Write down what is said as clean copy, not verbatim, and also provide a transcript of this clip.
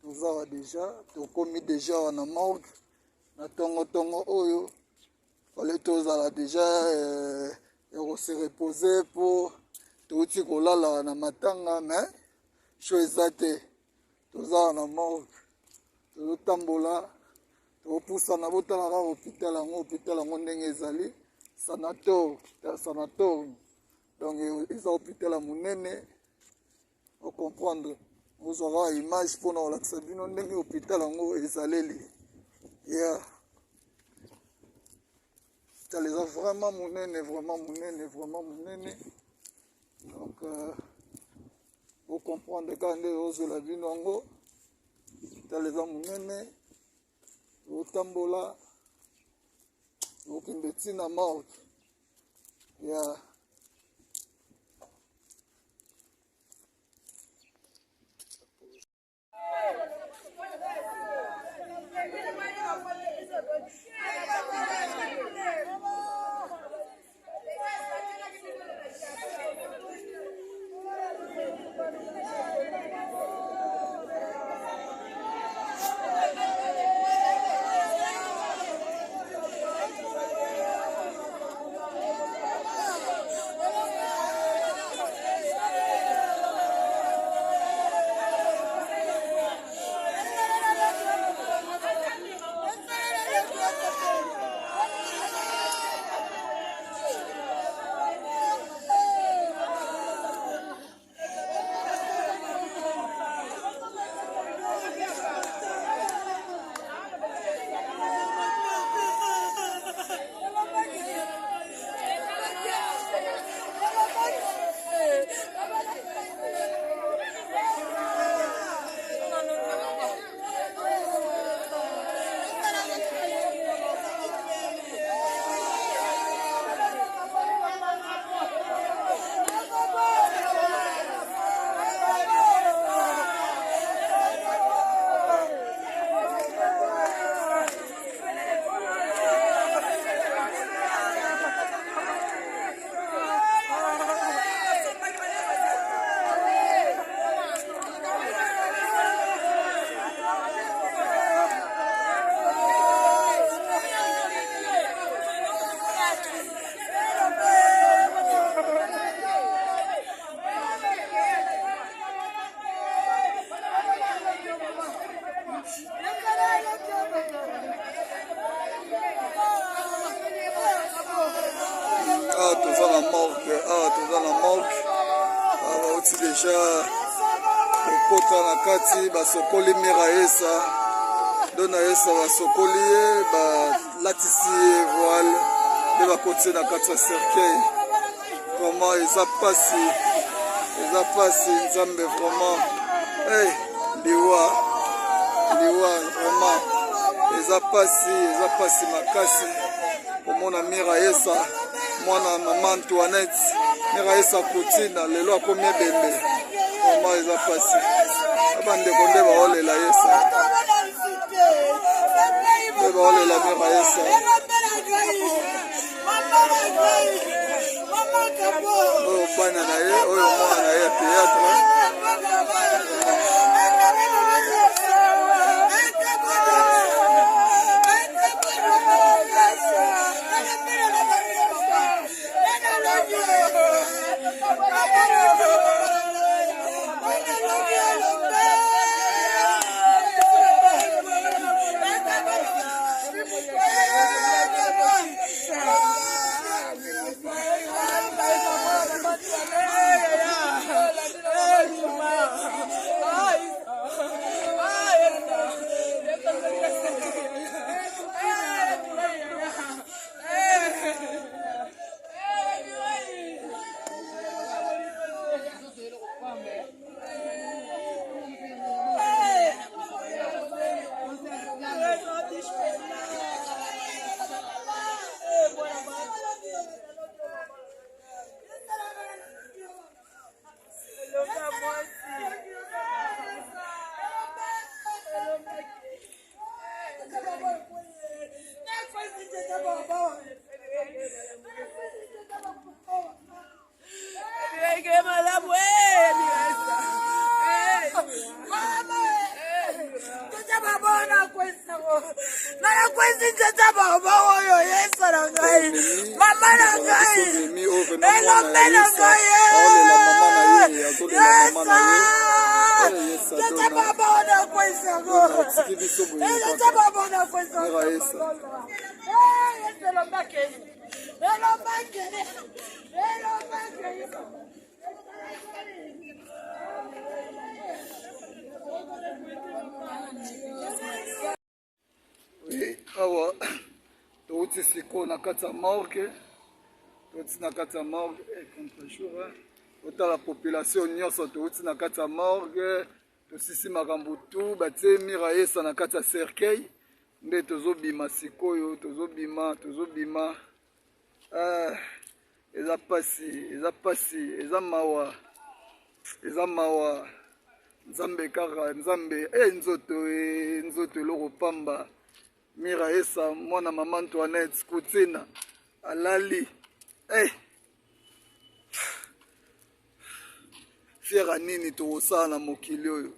toza déjà tokomi déjà wana morgue na tongo oyo fallait tozala déjà se reposer pour touti kolala na matanga mais cho eza te toza wana morgue tozotambola topusana botalaka hôpital yango ndenge ezali sanatorium donc eza hôpital ya monene ocomprendre ozwaka image mpona kolakisa bino ndenge hôpital yango ezaleli ya hôpital eza vraiment monene donc ocomprendre kaka nde ozwela bino yango hôpital eza monene otambola okende ntina morgue ya toza na morgue bauti deja kokota na kati basokoli mira esa dona esa basokoli ye balatisi ye voile nde bakoti na kati ya cercueil. Vraiment eza pasi nzambe vraiment liwa vraiment eza pasi makasi komona mira esa mwana mama Antoinette mira esa kotina lelo akomi ebembe vraiment eza pasi abandeko nde baolela yesa nde baolela mira esa oyo bana na ye oyo mwana na ye ya théâtre tata baba oyo Yesu na ngai mama na ngai elombe na ngai Yesu tata baba ona kwesango tata baba ona kwesango Yesu elombake Oui, awa touti siko na kati ya morgue touti na kati ya morgue contre-jour ota la population nyonso touti na kati ya morgue tosisi makambo tu batie mira Yesa na kati ya cercueil nde tozobima sikoyo tozobima eza pasi eza mawa nzambe kaka nzambe nzoto eloko pamba mira Yesa mwana mama Antoinette kutina alali fiera nini tokosala na mokili oyo